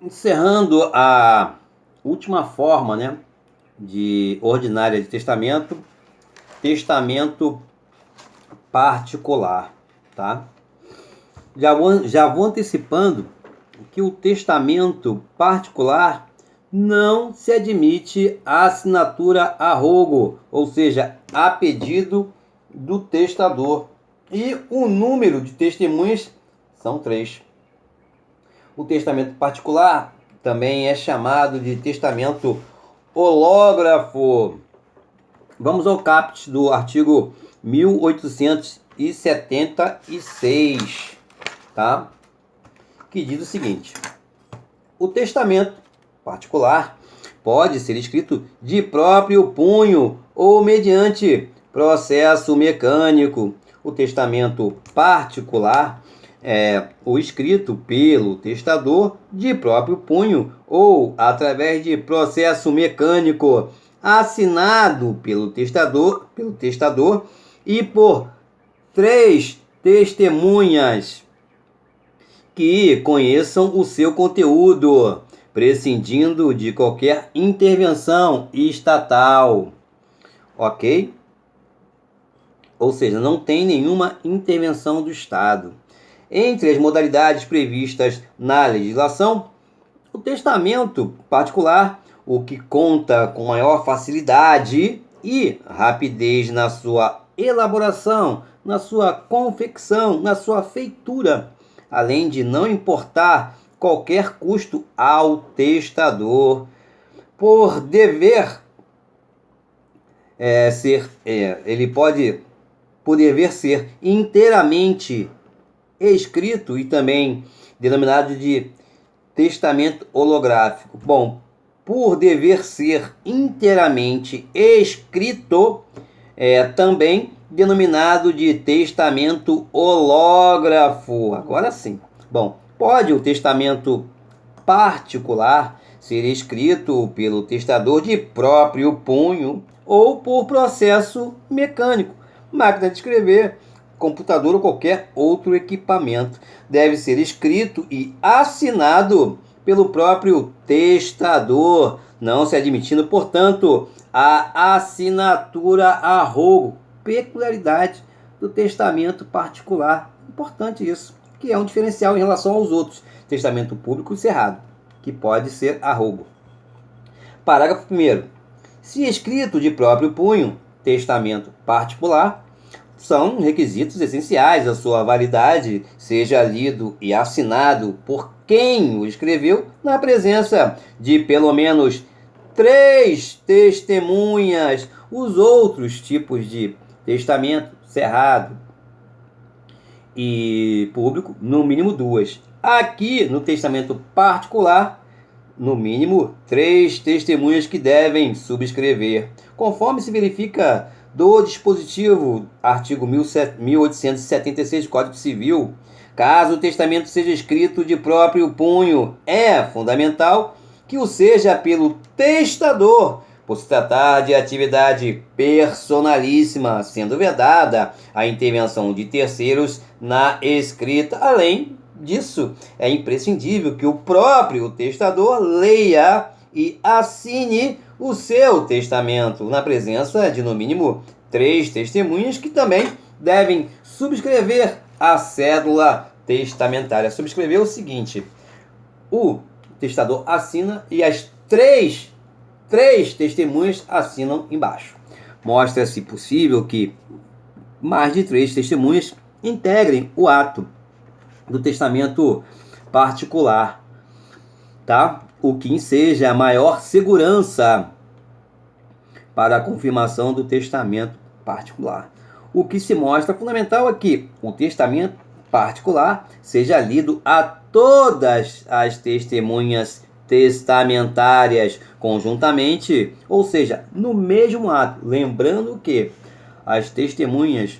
Encerrando a última forma, né, de ordinária de testamento, testamento particular, tá? Já vou antecipando que o testamento particular não se admite a assinatura a rogo, ou seja, a pedido do testador. E o número de testemunhas são 3. O testamento particular também é chamado de testamento hológrafo. Vamos ao caput do artigo 1876, tá? Que diz o seguinte: o testamento particular pode ser escrito de próprio punho ou mediante processo mecânico. O testamento particular é o escrito pelo testador de próprio punho ou através de processo mecânico, assinado pelo testador e por 3 testemunhas que conheçam o seu conteúdo, prescindindo de qualquer intervenção estatal. Ok? Ou seja, não tem nenhuma intervenção do Estado. Entre as modalidades previstas na legislação, o testamento particular, o que conta com maior facilidade e rapidez na sua elaboração, na sua confecção, na sua feitura, além de não importar qualquer custo ao testador, por dever ele pode, por dever ser inteiramente escrito e também denominado de testamento holográfico. Bom, por dever ser inteiramente escrito, também denominado de testamento hológrafo. Agora sim. Bom, pode o testamento particular ser escrito pelo testador de próprio punho ou por processo mecânico, máquina de escrever, computador ou qualquer outro equipamento. Deve ser escrito e assinado pelo próprio testador, não se admitindo, portanto, a assinatura a rogo, peculiaridade do testamento particular. Importante isso, que é um diferencial em relação aos outros, testamento público e cerrado, que pode ser a rogo. Parágrafo 1º. Se escrito de próprio punho, testamento particular, são requisitos essenciais a sua validade, seja lido e assinado por quem o escreveu, na presença de pelo menos 3 testemunhas. Os outros tipos de testamento, cerrado e público, no mínimo 2. Aqui, no testamento particular, no mínimo 3 testemunhas que devem subscrever, conforme se verifica do dispositivo, artigo 1876 do Código Civil. Caso o testamento seja escrito de próprio punho, é fundamental que o seja pelo testador, por se tratar de atividade personalíssima, sendo vedada a intervenção de terceiros na escrita. Além disso, é imprescindível que o próprio testador leia e assine o seu testamento, na presença de no mínimo 3 testemunhas que também devem subscrever a cédula testamentária. Subscrever o seguinte: o testador assina e as três testemunhas assinam embaixo. Mostra-se possível que mais de 3 testemunhas integrem o ato do testamento particular, tá? O que enseja a maior segurança para a confirmação do testamento particular. O que se mostra fundamental é que o testamento particular seja lido a todas as testemunhas testamentárias conjuntamente, ou seja, no mesmo ato. Lembrando que as testemunhas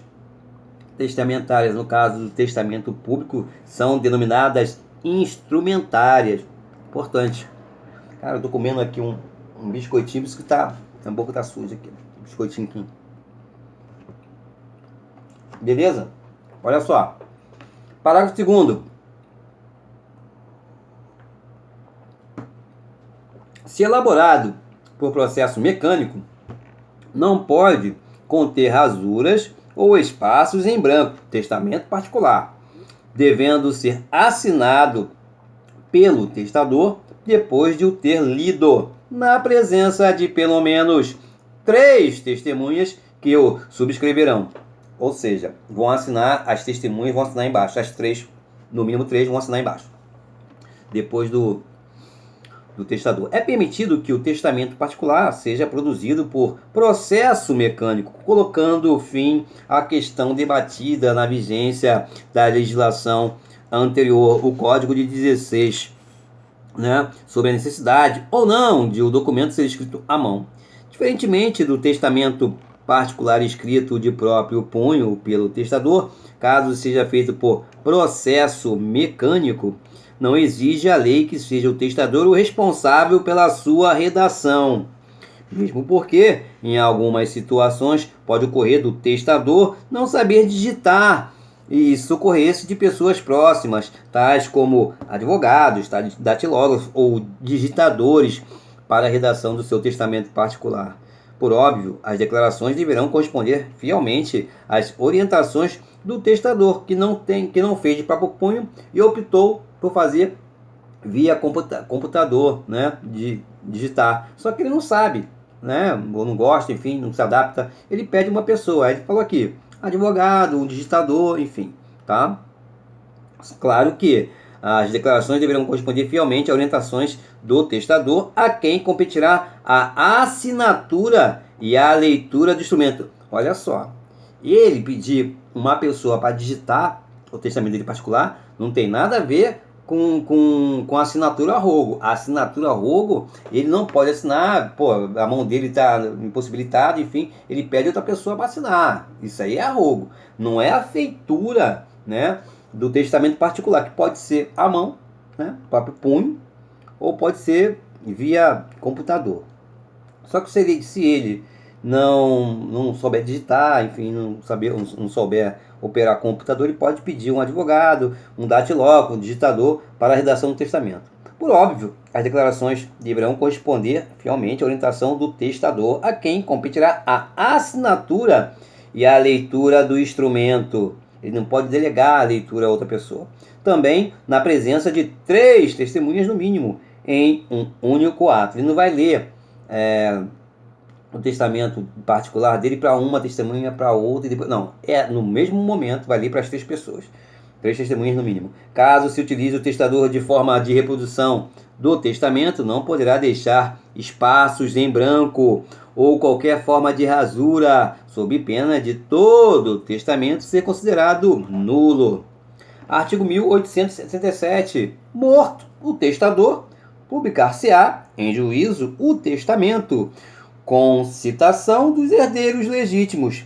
testamentárias, no caso do testamento público, são denominadas instrumentárias. Importante. Cara, eu tô comendo aqui um biscoitinho, por isso que a boca tá suja aqui. Biscoitinho aqui. Beleza? Olha só. Parágrafo 2º. Se elaborado por processo mecânico, não pode conter rasuras ou espaços em branco, testamento particular, devendo ser assinado pelo testador depois de o ter lido, na presença de pelo menos 3 testemunhas que o subscreverão. Ou seja, vão assinar, as testemunhas vão assinar embaixo, as 3, no mínimo 3 vão assinar embaixo, depois do testador. É permitido que o testamento particular seja produzido por processo mecânico, colocando fim à questão debatida na vigência da legislação anterior, o Código de 16, né, sobre a necessidade ou não de o documento ser escrito à mão. Diferentemente do testamento particular escrito de próprio punho pelo testador, caso seja feito por processo mecânico, não exige a lei que seja o testador o responsável pela sua redação. Mesmo porque, em algumas situações, pode ocorrer do testador não saber digitar e socorrer-se de pessoas próximas, tais como advogados, datilógrafos ou digitadores, para a redação do seu testamento particular. Por óbvio, as declarações deverão corresponder fielmente às orientações do testador, que não fez de próprio punho e optou por fazer via computador, né, de digitar. Só que ele não sabe, né, ou não gosta, enfim, não se adapta. Ele pede uma pessoa. Aí ele falou aqui, advogado, um digitador, enfim, tá? Claro que as declarações deverão corresponder fielmente a orientações do testador, a quem competirá a assinatura e a leitura do instrumento. Olha só, ele pedir uma pessoa para digitar o testamento dele particular não tem nada a ver com a assinatura a rogo. A assinatura a rogo, ele não pode assinar, pô, a mão dele está impossibilitada, enfim, ele pede outra pessoa para assinar. Isso aí é a rogo. Não é a feitura, né, do testamento particular, que pode ser à mão, né, próprio punho, ou pode ser via computador. Só que se ele não souber digitar, enfim, não souber operar computador, ele pode pedir um advogado, um datilógrafo, um digitador para a redação do testamento. Por óbvio, as declarações deverão corresponder fielmente à orientação do testador, a quem competirá a assinatura e a leitura do instrumento. Ele não pode delegar a leitura a outra pessoa. Também na presença de 3 testemunhas no mínimo, em um único ato. Ele não vai ler o testamento particular dele para uma testemunha, para outra, e depois, não, no mesmo momento vai ler para as 3 pessoas, 3 testemunhas no mínimo. Caso se utilize o testador de forma de reprodução do testamento, não poderá deixar espaços em branco ou qualquer forma de rasura, sob pena de todo o testamento ser considerado nulo. Artigo 1867. Morto o testador, publicar-se-á em juízo o testamento, com citação dos herdeiros legítimos.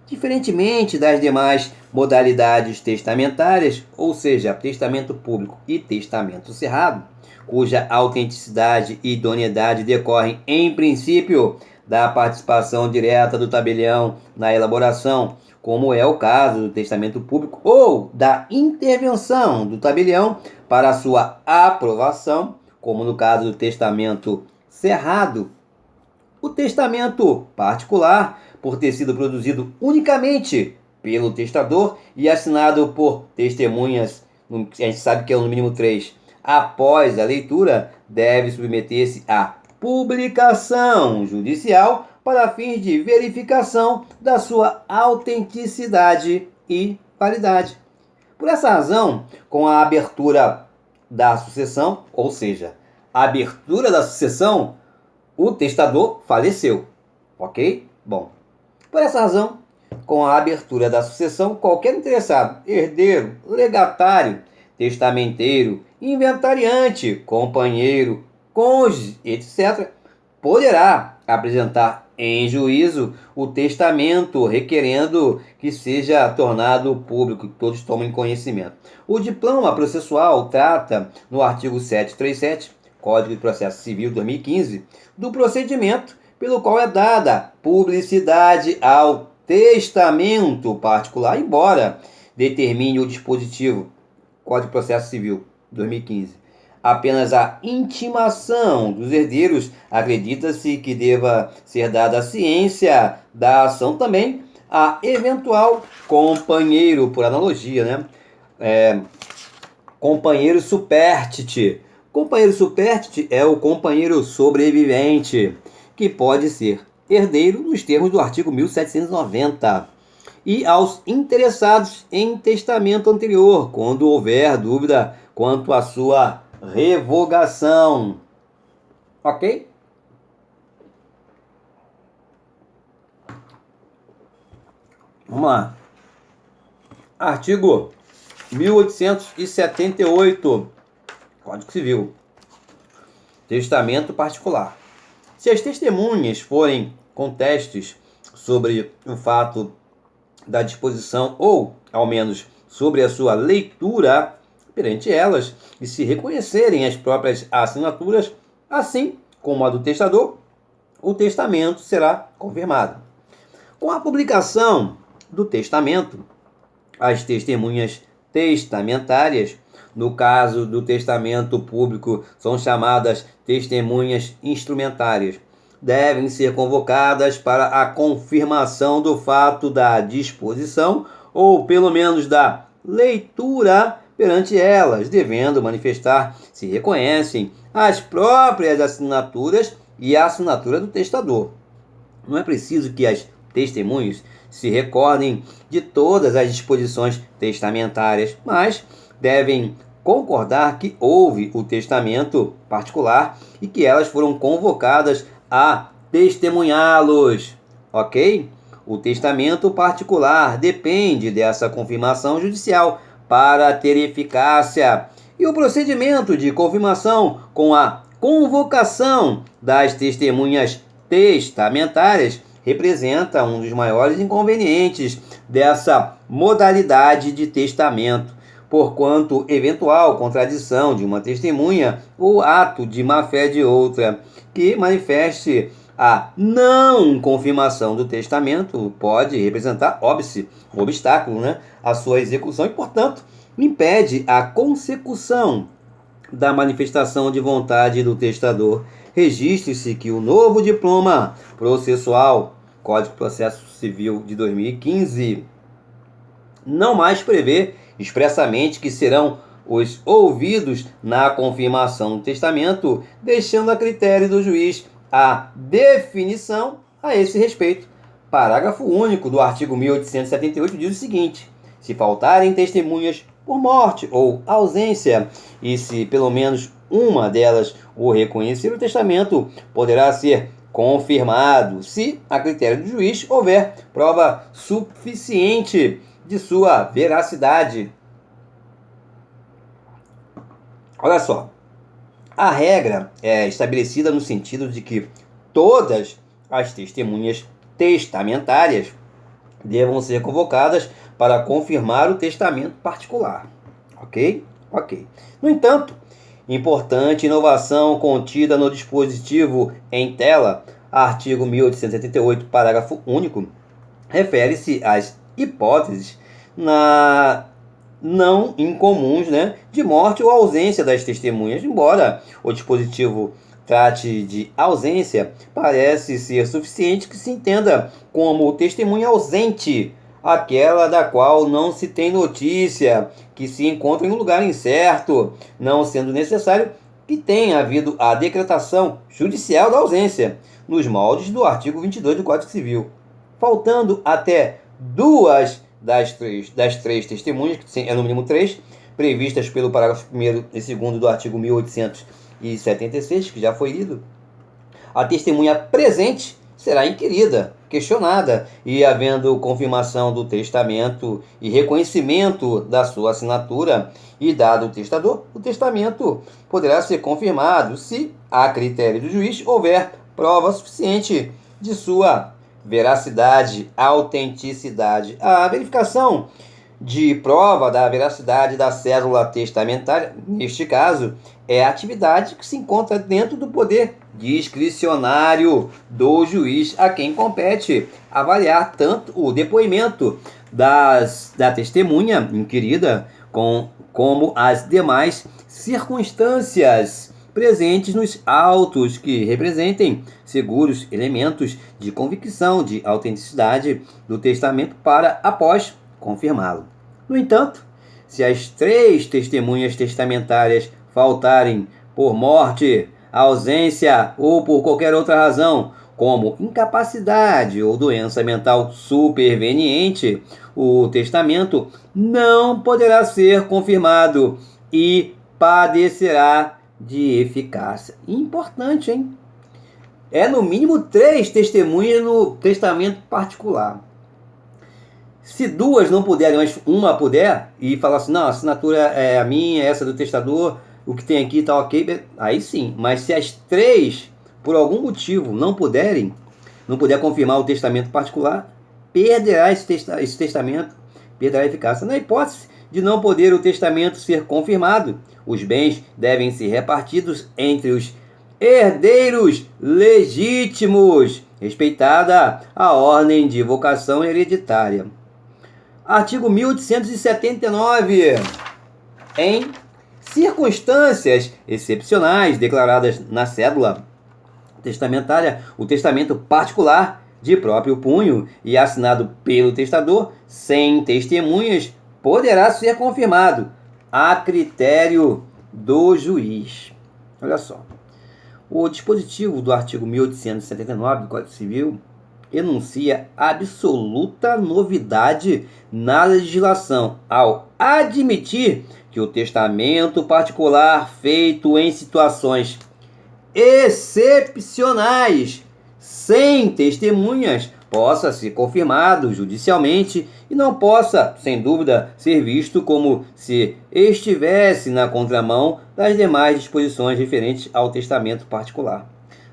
Diferentemente das demais modalidades testamentárias, ou seja, testamento público e testamento cerrado, cuja autenticidade e idoneidade decorrem, em princípio, da participação direta do tabelião na elaboração, como é o caso do testamento público, ou da intervenção do tabelião para a sua aprovação, como no caso do testamento cerrado. O testamento particular, por ter sido produzido unicamente pelo testador e assinado por testemunhas, a gente sabe que é no mínimo 3, após a leitura, deve submeter-se à publicação judicial para fins de verificação da sua autenticidade e validade. Por essa razão, com a abertura da sucessão, ou seja, a abertura da sucessão, o testador faleceu, ok? Bom, por essa razão, com a abertura da sucessão, qualquer interessado, herdeiro, legatário, testamenteiro, inventariante, companheiro, cônjuge, etc., poderá apresentar em juízo o testamento, requerendo que seja tornado público, que todos tomem conhecimento. O diploma processual trata, no artigo 737, Código de Processo Civil 2015, do procedimento pelo qual é dada publicidade ao testamento particular, embora determine o dispositivo, Código de Processo Civil 2015, apenas a intimação dos herdeiros, acredita-se que deva ser dada a ciência da ação também a eventual companheiro, por analogia, né? Companheiro superstite. Companheiro superstite é o companheiro sobrevivente, que pode ser herdeiro nos termos do artigo 1790. E aos interessados em testamento anterior, quando houver dúvida quanto à sua revogação. Ok? Vamos lá. Artigo 1878, Código Civil. Testamento particular. Se as testemunhas forem contestes sobre o fato da disposição ou, ao menos, sobre a sua leitura perante elas, e se reconhecerem as próprias assinaturas, assim como a do testador, o testamento será confirmado. Com a publicação do testamento, as testemunhas testamentárias, no caso do testamento público, são chamadas testemunhas instrumentárias, devem ser convocadas para a confirmação do fato da disposição ou, pelo menos, da leitura perante elas, devendo manifestar se reconhecem as próprias assinaturas e a assinatura do testador. Não é preciso que as testemunhas se recordem de todas as disposições testamentárias, mas devem concordar que houve o testamento particular e que elas foram convocadas a testemunhá-los, ok? O testamento particular depende dessa confirmação judicial para ter eficácia, e o procedimento de confirmação com a convocação das testemunhas testamentárias representa um dos maiores inconvenientes dessa modalidade de testamento, porquanto eventual contradição de uma testemunha ou ato de má-fé de outra que manifeste a não confirmação do testamento pode representar óbice, obstáculo, né, à sua execução e, portanto, impede a consecução da manifestação de vontade do testador. Registre-se que o novo diploma processual, Código de Processo Civil de 2015, não mais prevê expressamente que serão os ouvidos na confirmação do testamento, deixando a critério do juiz a definição a esse respeito. Parágrafo único do artigo 1878 diz o seguinte: se faltarem testemunhas por morte ou ausência, e se pelo menos uma delas o reconhecer, o testamento poderá ser confirmado, se, a critério do juiz, houver prova suficiente de sua veracidade. Olha só, a regra é estabelecida no sentido de que todas as testemunhas testamentárias devam ser convocadas para confirmar o testamento particular. Ok? Ok. No entanto, importante inovação contida no dispositivo em tela, artigo 1878, parágrafo único, refere-se às hipóteses não incomuns, né, de morte ou ausência das testemunhas. Embora o dispositivo trate de ausência, parece ser suficiente que se entenda como testemunha ausente aquela da qual não se tem notícia, que se encontra em um lugar incerto, não sendo necessário que tenha havido a decretação judicial da ausência, nos moldes do artigo 22 do Código Civil. Faltando até duas das três testemunhas, que é no mínimo 3, previstas pelo parágrafo 1º e 2º do artigo 1876, que já foi lido, a testemunha presente será inquirida, questionada, e havendo confirmação do testamento e reconhecimento da sua assinatura e dado o testador, o testamento poderá ser confirmado se, a critério do juiz, houver prova suficiente de sua veracidade, autenticidade. A verificação de prova da veracidade da cédula testamentária, neste caso, é a atividade que se encontra dentro do poder discricionário do juiz, a quem compete avaliar tanto o depoimento da testemunha inquirida como as demais circunstâncias presentes nos autos que representem seguros elementos de convicção de autenticidade do testamento para após confirmá-lo. No entanto, se as 3 testemunhas testamentárias faltarem por morte, ausência ou por qualquer outra razão, como incapacidade ou doença mental superveniente, o testamento não poderá ser confirmado e padecerá de eficácia. Importante, hein? É no mínimo 3 testemunhas no testamento particular. Se 2 não puderem, mas uma puder, e falar assim, não, a assinatura é a minha, essa do testador, o que tem aqui está ok, aí sim. Mas se as 3, por algum motivo, não puder confirmar o testamento particular, perderá esse testamento, perderá a eficácia. Na hipótese de não poder o testamento ser confirmado, os bens devem ser repartidos entre os herdeiros legítimos, respeitada a ordem de vocação hereditária. Artigo 1879. Em circunstâncias excepcionais declaradas na cédula testamentária, o testamento particular de próprio punho e assinado pelo testador, sem testemunhas, poderá ser confirmado a critério do juiz. Olha só. O dispositivo do artigo 1879 do Código Civil enuncia absoluta novidade na legislação ao admitir que o testamento particular feito em situações excepcionais, sem testemunhas, possa ser confirmado judicialmente e não possa, sem dúvida, ser visto como se estivesse na contramão das demais disposições referentes ao testamento particular.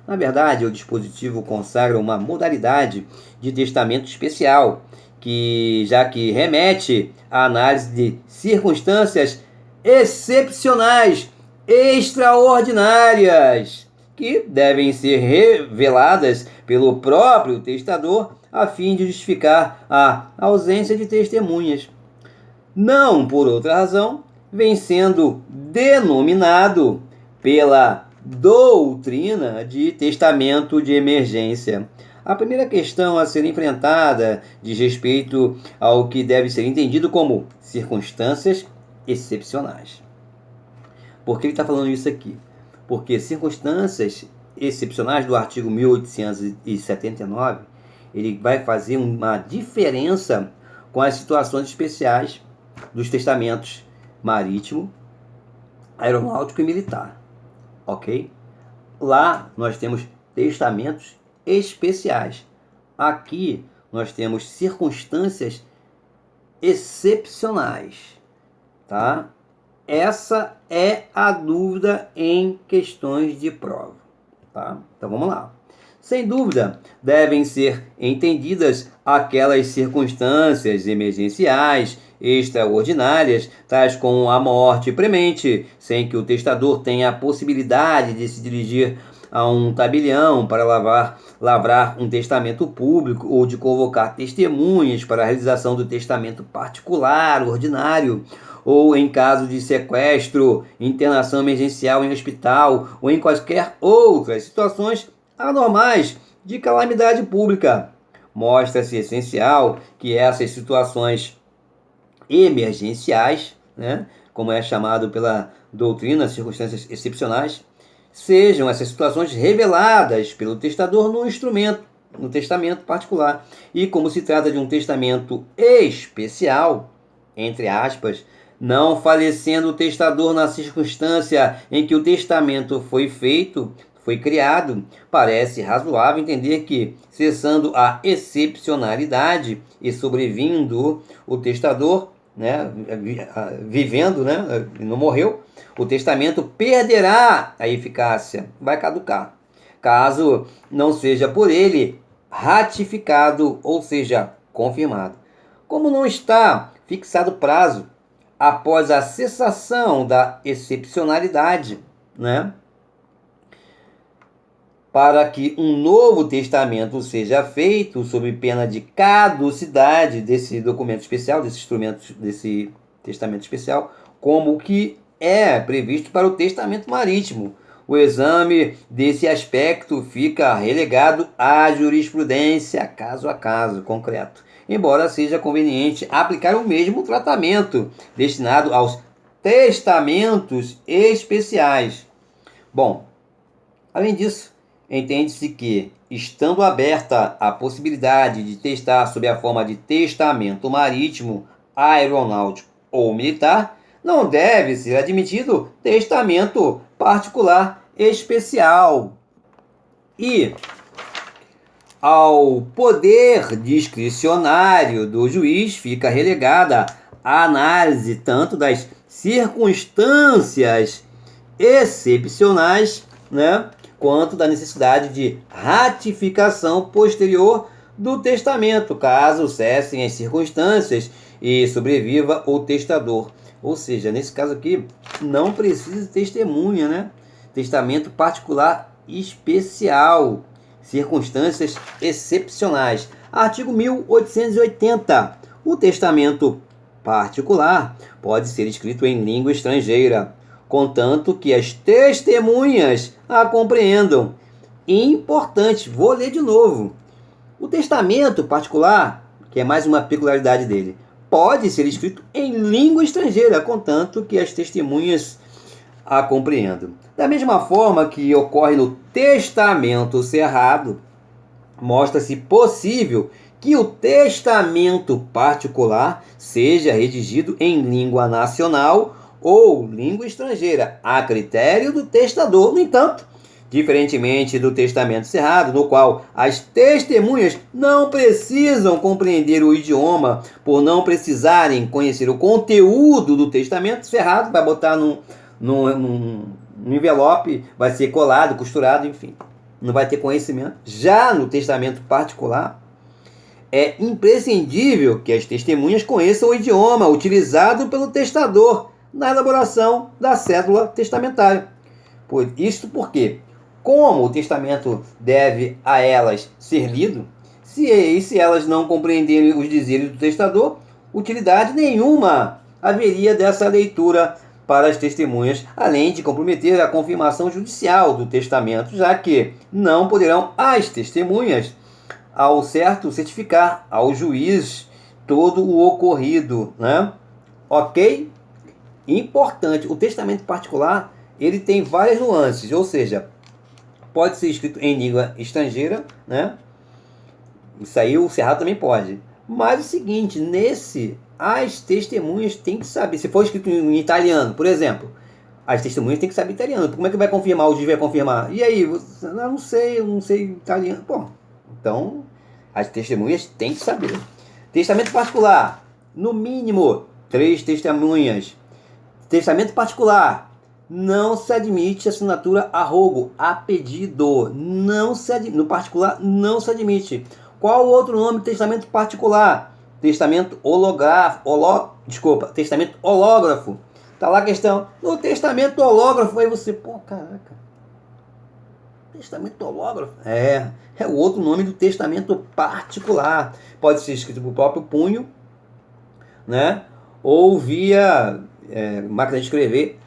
Na verdade, o dispositivo consagra uma modalidade de testamento especial, já que remete à análise de circunstâncias excepcionais, extraordinárias, que devem ser reveladas pelo próprio testador a fim de justificar a ausência de testemunhas. Não por outra razão, vem sendo denominado pela doutrina de testamento de emergência. A primeira questão a ser enfrentada diz respeito ao que deve ser entendido como circunstâncias excepcionais. Por que ele está falando isso aqui? Porque circunstâncias excepcionais do artigo 1879, ele vai fazer uma diferença com as situações especiais dos testamentos marítimo, aeronáutico e militar. Ok? Lá nós temos testamentos especiais. Aqui nós temos circunstâncias excepcionais. Tá? Essa é a dúvida em questões de prova. Tá? Então vamos lá. Sem dúvida, devem ser entendidas aquelas circunstâncias emergenciais, extraordinárias, tais como a morte premente, sem que o testador tenha a possibilidade de se dirigir a um tabelião para lavrar um testamento público ou de convocar testemunhas para a realização do testamento particular, ordinário, ou em caso de sequestro, internação emergencial em hospital ou em quaisquer outras situações anormais de calamidade pública. Mostra-se essencial que essas situações emergenciais, como é chamado pela doutrina, circunstâncias excepcionais, sejam essas situações reveladas pelo testador no testamento particular. E como se trata de um testamento especial, entre aspas, não falecendo o testador na circunstância em que o testamento foi criado, parece razoável entender que, cessando a excepcionalidade e sobrevindo o testador, vivendo, não morreu, o testamento perderá a eficácia, vai caducar, caso não seja por ele ratificado, ou seja, confirmado. Como não está fixado prazo após a cessação da excepcionalidade, para que um novo testamento seja feito sob pena de caducidade desse documento especial, desse instrumento, desse testamento especial, como que é previsto para o testamento marítimo. O exame desse aspecto fica relegado à jurisprudência caso a caso concreto, embora seja conveniente aplicar o mesmo tratamento destinado aos testamentos especiais. Bom, além disso, entende-se que, estando aberta a possibilidade de testar sob a forma de testamento marítimo, aeronáutico ou militar, não deve ser admitido testamento particular especial. E ao poder discricionário do juiz fica relegada a análise tanto das circunstâncias excepcionais, né, quanto da necessidade de ratificação posterior do testamento, caso cessem as circunstâncias e sobreviva o testador. Ou seja, nesse caso aqui, não precisa de testemunha, né? Testamento particular especial, circunstâncias excepcionais. Artigo 1880. O testamento particular pode ser escrito em língua estrangeira, contanto que as testemunhas a compreendam. Importante, vou ler de novo. O testamento particular, que é mais uma peculiaridade dele, pode ser escrito em língua estrangeira, contanto que as testemunhas a compreendam. Da mesma forma que ocorre no testamento cerrado, mostra-se possível que o testamento particular seja redigido em língua nacional ou língua estrangeira, a critério do testador. No entanto, diferentemente do testamento cerrado, no qual as testemunhas não precisam compreender o idioma por não precisarem conhecer o conteúdo do testamento cerrado, vai botar num envelope, vai ser colado, costurado, enfim, não vai ter conhecimento. Já no testamento particular, é imprescindível que as testemunhas conheçam o idioma utilizado pelo testador na elaboração da cédula testamentária. Isto porque, como o testamento deve a elas ser lido, se elas não compreenderem os dizeres do testador, utilidade nenhuma haveria dessa leitura para as testemunhas, além de comprometer a confirmação judicial do testamento, já que não poderão as testemunhas, ao certo, certificar ao juiz todo o ocorrido, né? Ok? Importante, o testamento particular, ele tem várias nuances, ou seja, pode ser escrito em língua estrangeira, né? Isso aí o cerrado também pode. Mas o seguinte, as testemunhas têm que saber. Se for escrito em italiano, por exemplo, as testemunhas têm que saber italiano. Como é que vai confirmar? O juiz vai confirmar. E aí? Eu não sei italiano. Bom, então as testemunhas têm que saber. Testamento particular, no mínimo 3 testemunhas. Testamento particular, não se admite assinatura a rogo, a pedido. No particular, não se admite. Qual o outro nome de testamento particular? Testamento testamento hológrafo. Tá lá a questão. No testamento hológrafo, aí você, caraca. Testamento hológrafo? É o outro nome do testamento particular. Pode ser escrito por próprio punho, né? Ou via máquina de escrever.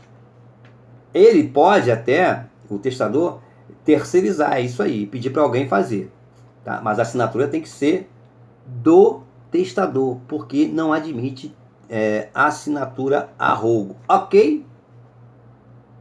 Ele pode até, o testador, terceirizar isso aí, pedir para alguém fazer. Tá? Mas a assinatura tem que ser do testador, porque não admite assinatura a rogo. Ok?